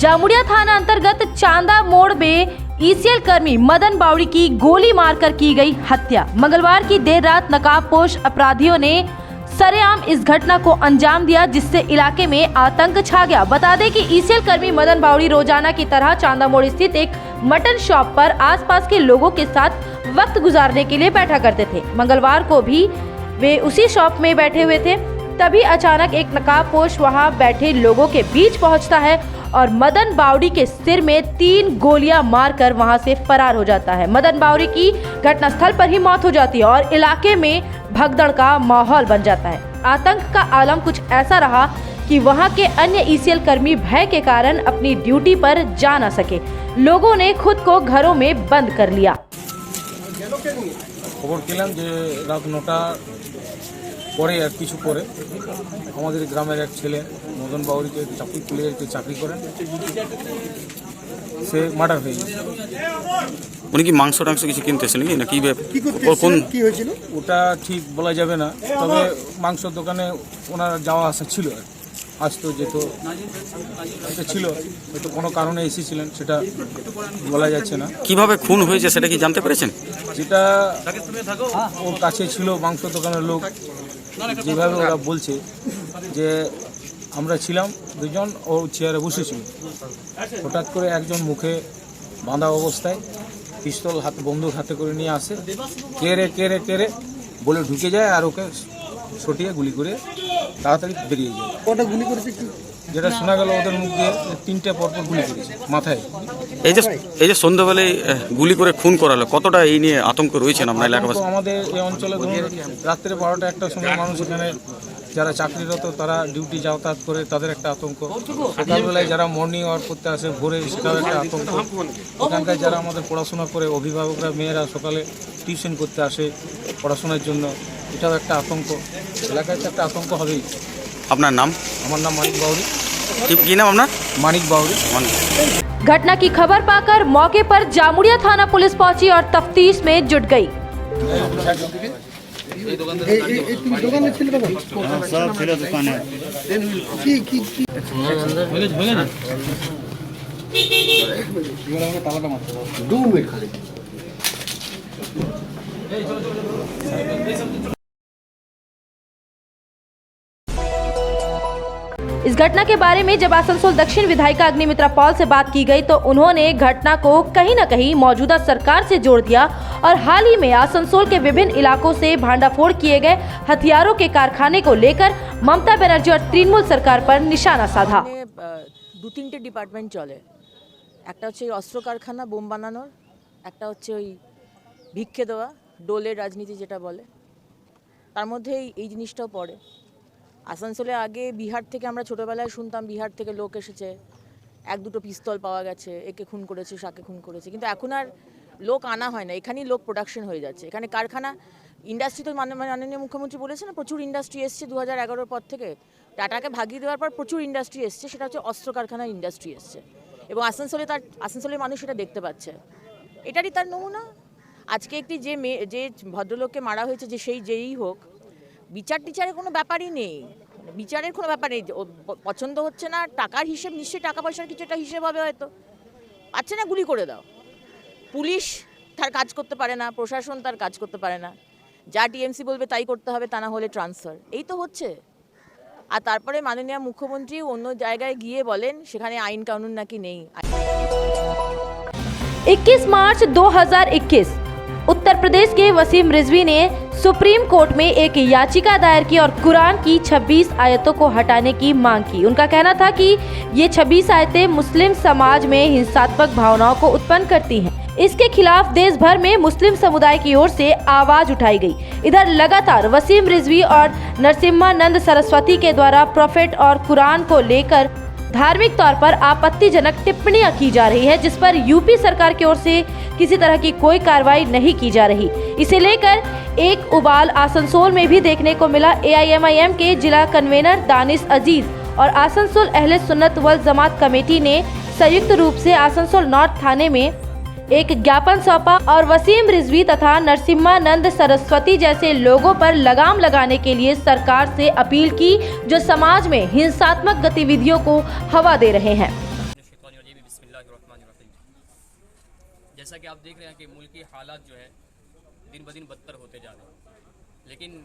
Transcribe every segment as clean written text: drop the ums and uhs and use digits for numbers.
जामुड़िया थाना अंतर्गत चांदा मोड़ में ईसीएल कर्मी मदन बावड़ी की गोली मारकर की गई हत्या। मंगलवार की देर रात नकाबपोश अपराधियों ने सरेआम इस घटना को अंजाम दिया, जिससे इलाके में आतंक छा गया। बता दें कि ईसीएल कर्मी मदन बावड़ी रोजाना की तरह चांदा मोड़ स्थित एक मटन शॉप पर आसपास के लोगों के साथ वक्त गुजारने के लिए बैठा करते थे। मंगलवार को भी वे उसी शॉप में बैठे हुए थे, तभी अचानक एक नकाबपोश वहां बैठे लोगों के बीच पहुंचता है और मदन बावड़ी के सिर में 3 गोलियां मारकर वहां से फरार हो जाता है। मदन बावड़ी की घटनास्थल पर ही मौत हो जाती है और इलाके में भगदड़ का माहौल बन जाता है। आतंक का आलम कुछ ऐसा रहा कि वहां के अन्य ईसीएल कर्मी भय के कारण अपनी ड्यूटी पर जा न सके। लोगों ने खुद को घरों में बंद कर लिया। খবর পেলাম যে রাত 9টা পরে আর কিছু পরে আমাদের গ্রামের এক ছেলে মদন বাউরিকে চাকরি তুলে একটি চাকরি করেন, সে মার্ডার হয়ে গেছে। উনি কি মাংস টাংস কিছু কিনতেছেন নাকি কি হয়েছিল ওটা ঠিক বলা যাবে না, তবে মাংসর দোকানে ওনার যাওয়া আসা ছিল, আসতো যেত, এটা ছিল, হয়তো কোনো কারণে এসেছিলেন, সেটা বলা যাচ্ছে না। কিভাবে খুন হয়েছে সেটা কি জানতে পেরেছেন? যেটা ওর কাছে ছিল মাংস দোকানের লোক, যেভাবে ওরা বলছে যে আমরা ছিলাম দুজন, ও চেয়ারে বসেছিল, হঠাৎ করে একজন মুখে বাঁধা অবস্থায় পিস্তল বন্দুক হাতে করে নিয়ে আসে, কেড়ে বলে ঢুকে যায় আর ওকে ছটিয়ে গুলি করে তাড়াতাড়ি বেরিয়ে যায়। কটা গুলি করেছে যেটা শোনা গেল ওদের মুখ দিয়ে 3টে পরপর গুলি করেছে মাথায়। এই যে সন্ধ্যাবেলায় গুলি করে খুন করালো, কতটা এই নিয়ে আতঙ্ক রয়েছেন আপনার এলাকাবাসী? আমাদের এই অঞ্চলে ধরুন রাত্রে 12টা 1টার সময় মানুষ এখানে যারা চাকরিরত তারা ডিউটি যাতায়াত করে, তাদের একটা আতঙ্ক। সকালবেলায় যারা মর্নিং ওয়াক করতে আসে ভোরে, সেটাও একটা আতঙ্ক। এখানকার যারা আমাদের পড়াশোনা করে অভিভাবকরা, মেয়েরা সকালে টিউশন করতে আসে পড়াশোনার জন্য, এটাও একটা আতঙ্ক। এলাকায় একটা আতঙ্ক হবেই। আপনার নাম? আমার নাম মানিক বাউরি। কি नाम अपना? मानिक बावरी। घटना की खबर पाकर मौके पर जामुड़िया थाना पुलिस पहुंची और तफ्तीश में जुट गई। इस घटना के बारे में जब आसनसोल दक्षिण विधायिका अग्निमित्रा पॉल से बात की गई तो उन्होंने घटना को कहीं न कहीं मौजूदा सरकार से जोड़ दिया और हाल ही में आसनसोल के विभिन्न इलाकों से भांडाफोड़ किए गए हथियारों के कारखाने को लेकर ममता बनर्जी और तृणमूल सरकार पर निशाना साधा। 2-3টে ডিপার্টমেন্ট চলে, একটা হচ্ছে অস্ত্র কারখানা, বোম বানানোর, একটা হচ্ছে ওই ভিক্ষে দেওয়া, ডোলের রাজনীতি যেটা বলে, তার মধ্যে এই জিনিসটাও পড়ে। আসানসোলে আগে বিহার থেকে আমরা ছোটোবেলায় শুনতাম বিহার থেকে লোক এসেছে, 1-2টো পিস্তল পাওয়া গেছে, একে খুন করেছে, শাকে খুন করেছে, কিন্তু এখন আর লোক আনা হয় না, এখানেই লোক প্রোডাকশন হয়ে যাচ্ছে। এখানে কারখানা, ইন্ডাস্ট্রি তো মাননীয় মুখ্যমন্ত্রী বলেছে না, প্রচুর ইন্ডাস্ট্রি এসছে 2011 পর থেকে। টাটাকে ভাগিয়ে দেওয়ার পর প্রচুর ইন্ডাস্ট্রি এসছে, সেটা হচ্ছে অস্ত্র কারখানার ইন্ডাস্ট্রি এসছে এবং আসানসোলের মানুষ সেটা দেখতে পাচ্ছে। এটারই তার নমুনা। আজকে একটি যে ভদ্রলোককে মারা হয়েছে, যে যেই হোক, বিচারের কোনো ব্যাপারই নেই, বিচারের কোনো ব্যাপার নেই। পছন্দ হচ্ছে না, টাকার হিসেব, নিশ্চয়ই টাকা পয়সার কিছু একটা হিসেব হবে, হয়তো পাচ্ছে না, গুলি করে দাও। পুলিশ তার কাজ করতে পারে না, প্রশাসন তার কাজ করতে পারে না, যা টিএমসি বলবে তাই করতে হবে, তা না হলে ট্রান্সফার, এই তো হচ্ছে। আর তারপরে মাননীয় মুখ্যমন্ত্রী অন্য জায়গায় গিয়ে বলেন সেখানে আইন কানুন নাকি নেই। 21 मार्च 2021 उत्तर प्रदेश के वसीम रिजवी ने सुप्रीम कोर्ट में एक याचिका दायर की और कुरान की 26 आयतों को हटाने की मांग की। उनका कहना था कि ये 26 आयतें मुस्लिम समाज में हिंसात्मक भावनाओं को उत्पन्न करती हैं। इसके खिलाफ देश भर में मुस्लिम समुदाय की ओर से आवाज उठाई गई। इधर लगातार वसीम रिजवी और नरसिम्हानंद सरस्वती के द्वारा प्रोफेट और कुरान को लेकर धार्मिक तौर पर आपत्तिजनक टिप्पणियां की जा रही है, जिस पर यूपी सरकार की ओर से किसी तरह की कोई कार्रवाई नहीं की जा रही। इसे लेकर एक उबाल आसनसोल में भी देखने को मिला। AIMIM के जिला कन्वेनर दानिश अजीज और आसनसोल अहले सुन्नत वल जमात कमेटी ने संयुक्त रूप से आसनसोल नॉर्थ थाने में एक ज्ञापन सौंपा और वसीम रिजवी तथा नरसिम्हानंद सरस्वती जैसे लोगों पर लगाम लगाने के लिए सरकार से अपील की, जो समाज में हिंसात्मक गतिविधियों को हवा दे रहे हैं। जैसा कि आप देख रहे हैं कि मुल्क की हालात जो है दिन ब दिन बदतर होते जा रहे हैं, लेकिन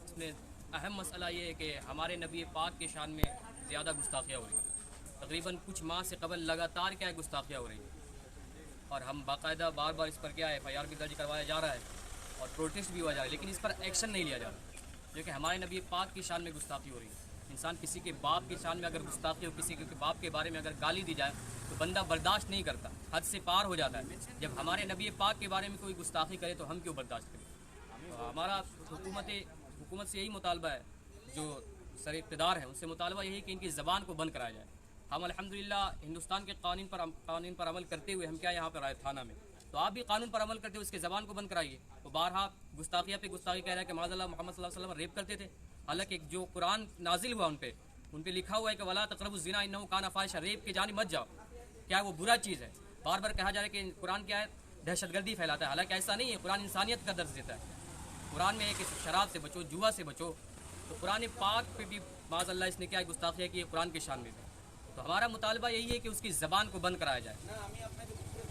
इसमें अहम मसला ये है कि हमारे नबी पाक के शान में ज़्यादा गुस्ताखियाँ हो रही हैं। तकरीबन कुछ माह से कबल लगातार क्या है गुस्ताखियाँ हो रही हैं, और हम बाकायदा बार बार इस पर क्या है FIR भी दर्ज करवाया जा रहा है और प्रोटेस्ट भी हुआ जा रहा है, लेकिन इस पर एक्शन नहीं लिया जा रहा, जो कि हमारे नबी पाक की शान में गुस्ताखी हो रही है। इंसान किसी के बाप की शान में अगर गुस्ताखी हो, किसी के बाप के बारे में अगर गाली दी जाए तो बंदा बर्दाश्त नहीं करता, हद से पार हो जाता है। जब हमारे नबी पाक के बारे में कोई गुस्ताखी करे तो हम क्यों बर्दाश्त करें। तो हमारा हुकूमत से यही मुतालबा है, जो सर इक़्तिदार है उनसे मुतालबा यही कि इनकी ज़बान को बंद कराया जाए। हम अल्हम्दुलिल्लाह हिंदुस्तान के कानून पर अमल करते हुए हम क्या यहाँ पर आए थाना में, तो आप भी कानून पर अमल करते हुए इसकी ज़बान को बंद कराइए। तो बारहा गुस्ताखिया पे गुस्ताखी कह रहा है कि माज़अल्लाह मोहम्मद सल्लल्लाहु अलैहि वसल्लम रेप करते थे, हालांकि जो कुरान नाजिल हुआ उन पे लिखा हुआ है कि वला तक़रबुज़ ज़िना इन्नहु काना फ़ाहिशा, रेप की जानिब मत जाओ, क्या वो बुरा चीज़ है। बार बार कहा जा रहा है कि कुरान क्या है, दहशतगर्दी फैलाता है, हालांकि ऐसा नहीं है। कुरान इंसानियत का दर्ज देता है। कुरान में है कि शराब से बचो, जुआ से बचो, तो कुरान पाक पे भी माज़अल्लाह इसने क्या गुस्ताखिया की है कुरान के शान में भी। तो हमारा मुतालबा यही है कि उसकी ज़बान को बंद कराया जाए।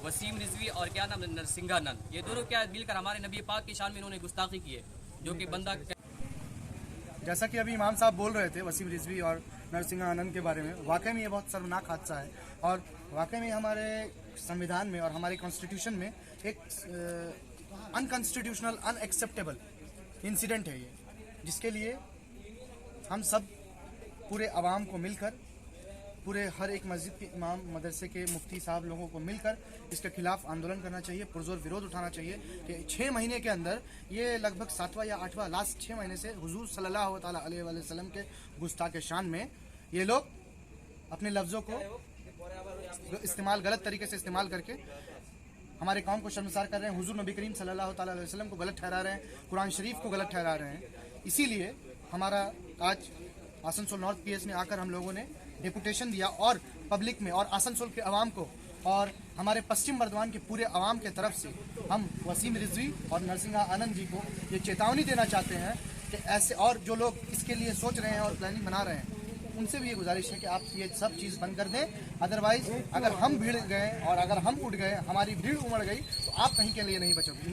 वसीम रिजवी और क्या नाम नरसिंगा नंद, ये दोनों क्या मिलकर हमारे नबी पाक की शान में इन्होंने गुस्ताखी की है, जो कि बंदा जैसा कि अभी इमाम साहब बोल रहे थे वसीम रिजवी और नरसिंगा आनंद के बारे में, वाकई में ये बहुत शर्मनाक हादसा है और वाकई में हमारे संविधान में और हमारे कॉन्स्टिट्यूशन में एक अनकॉन्स्टिट्यूशनल अनएक्सेप्टेबल इंसिडेंट है ये, जिसके लिए हम सब पूरे आवाम को मिलकर, पूरे हर एक मस्जिद के इमाम, मदरसे के मुफ्ती साहब लोगों को मिलकर इसके खिलाफ आंदोलन करना चाहिए, पुरजोर विरोध उठाना चाहिए कि 6 महीने के अंदर ये लगभग 7वां या 8वां लास्ट 6 महीने से हुजूर सल्लल्लाहु ताला अलैहि वसल्लम के गुस्ताखे शान में ये लोग अपने लफ्ज़ों को इस्तेमाल गलत तरीके से इस्तेमाल करके हमारे कौम को शर्मसार कर रहे हैं, हुजूर नबी करीम सल्लल्लाहु ताला अलैहि वसल्लम को गलत ठहरा रहे हैं, कुरान शरीफ को गलत ठहरा रहे हैं। इसीलिए हमारा आज आसनसोल नॉर्थ PS में आकर हम लोगों ने डेपुटेशन दिया और पब्लिक में और आसनसोल के आवाम को और हमारे पश्चिम बर्दवान के पूरे आवाम के तरफ से हम वसीम रिजवी और नरसिंगा आनंद जी को ये चेतावनी देना चाहते हैं कि ऐसे और जो लोग इसके लिए सोच रहे हैं और प्लानिंग बना रहे हैं, उनसे भी ये गुजारिश है कि आप ये सब चीज़ बंद कर दें। अदरवाइज अगर हम भीड़ गए और अगर हम उठ गए, हमारी भीड़ उमड़ गई, तो आप कहीं के लिए नहीं बचोगे।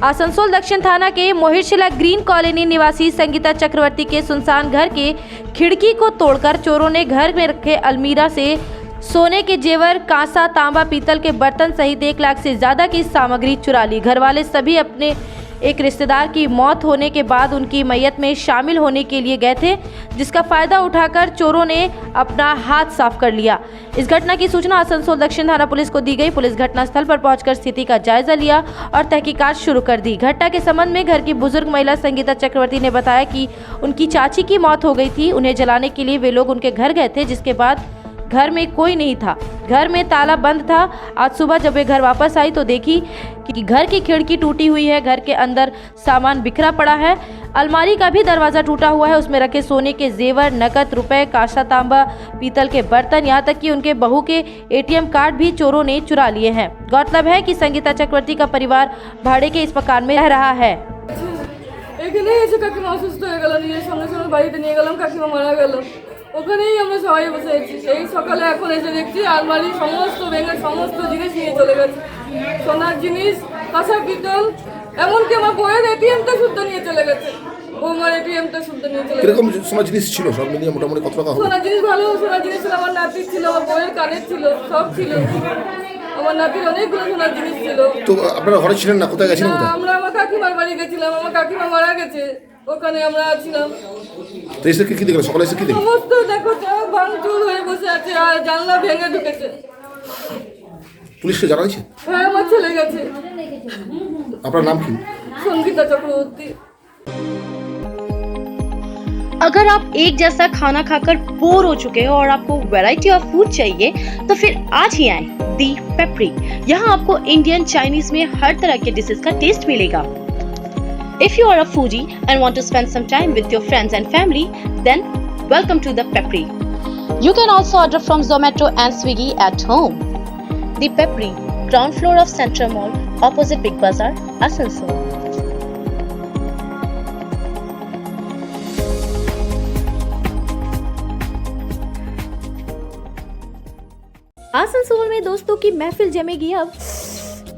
आसनसोल दक्षिण थाना के मोहितशिला ग्रीन कॉलोनी निवासी संगीता चक्रवर्ती के सुनसान घर के खिड़की को तोड़कर चोरों ने घर में रखे अलमीरा से सोने के जेवर, कांसा, तांबा, पीतल के बर्तन सहित 1 लाख से ज्यादा की सामग्री चुरा ली। घर वाले सभी अपने एक रिश्तेदार की मौत होने के बाद उनकी मैयत में शामिल होने के लिए गए थे, जिसका फायदा उठाकर चोरों ने अपना हाथ साफ कर लिया। इस घटना की सूचना आसनसोल दक्षिण थाना पुलिस को दी गई। पुलिस घटनास्थल पर पहुंचकर स्थिति का जायजा लिया और तहकीकात शुरू कर दी। घटना के संबंध में घर की बुजुर्ग महिला संगीता चक्रवर्ती ने बताया कि उनकी चाची की मौत हो गई थी। उन्हें जलाने के लिए वे लोग उनके घर गए थे, जिसके बाद घर में कोई नहीं था, घर में ताला बंद था। आज सुबह जब वे घर वापस आई तो देखी कि घर की खिड़की टूटी हुई है, घर के अंदर सामान बिखरा पड़ा है, अलमारी का भी दरवाज़ा टूटा हुआ है, उसमें रखे सोने के जेवर, नकद, रुपए, कांसा, तांबा, पीतल के बर्तन, यहाँ तक कि उनके बहू के ATM कार्ड भी चोरों ने चुरा लिए हैं। गौरतलब है कि संगीता चक्रवर्ती का परिवार भाड़े के इस मकान में रह रहा है। এখানে এসে কাকিমা অসুস্থ হয়ে গেল, নিজের সঙ্গে সঙ্গে বাড়িতে নিয়ে গেলাম, কাকিমা মারা গেল। ওখানেই আমরা সবাই বসে আছি। এই সকালে এখন এসে দেখছি আলমারি সমস্ত ভেঙে সমস্ত জিনিস নিয়ে চলে গেছে, সোনার জিনিস, কাঁসা, পিতল, এমনকি আমার বইয়ের ATM-টা শুদ্ধ নিয়ে চলে গেছে। বৌমার ATM-টা শুদ্ধ নিয়ে চলে গেছে। কিরকম সোনার জিনিস ছিল? সব মিলিয়ে মোটামুটি কত টাকা হবে? সোনার জিনিস ভালো, সোনার জিনিস ছিল, আমার নাতির ছিল, আমার বইয়ের কানের ছিল, সব ছিল। আমার নাতির অনেকগুলো সোনার জিনিস ছিল। তো আপনারা ঘরে ছিলেন না? কোথায় গেছিলেন? কোথায়? আমরা আমার কাকিমার বাড়ি গেছিলাম, আমার কাকিমা মারা গেছে, ওখানে আমরা ছিলাম। তো এসে কি দেখলেন? সকালে এসে কি দেখলেন? সমস্ত দেখো সব ভাঙচুর হয়ে বসে আছে আর জানলা ভেঙে ঢুকেছে। পুলিশকে জানাইছে? হ্যাঁ, আমার ছেলে গেছে। আপনার নাম কি? संगीता चक्रवर्ती। अगर आप एक जैसा खाना खाकर बोर हो चुके हैं और आपको वैरायटी ऑफ फूड चाहिए तो फिर आज ही आएं दी पेपरी। यहाँ आपको इंडियन, चाइनीज में हर तरह के डिशेस का टेस्ट मिलेगा। If you are a foodie and want to spend some time with your friends and family, then welcome to the Pepri. You can also order from Zomato and Swiggy at home. The Pepri, ground floor of Central Mall, opposite Big Bazaar, Asansol. Asansol में दोस्तों की महफिल जमेगी अब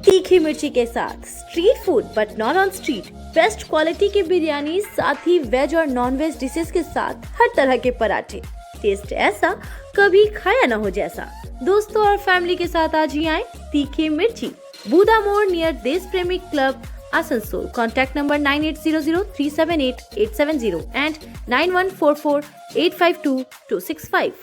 तीखी मिर्ची के साथ। Street food but not on street, best quality की बिरयानी, साथ ही वेज और नॉन वेज डिशेस के साथ हर तरह के पराठे। टेस्ट ऐसा कभी खाया न हो जैसा। दोस्तों और फैमिली के साथ आज ही आए तीखी मिर्ची, बूदा मोड़ नियर देश प्रेमी club, Asansol. Contact number 9800378870 and 9144852265।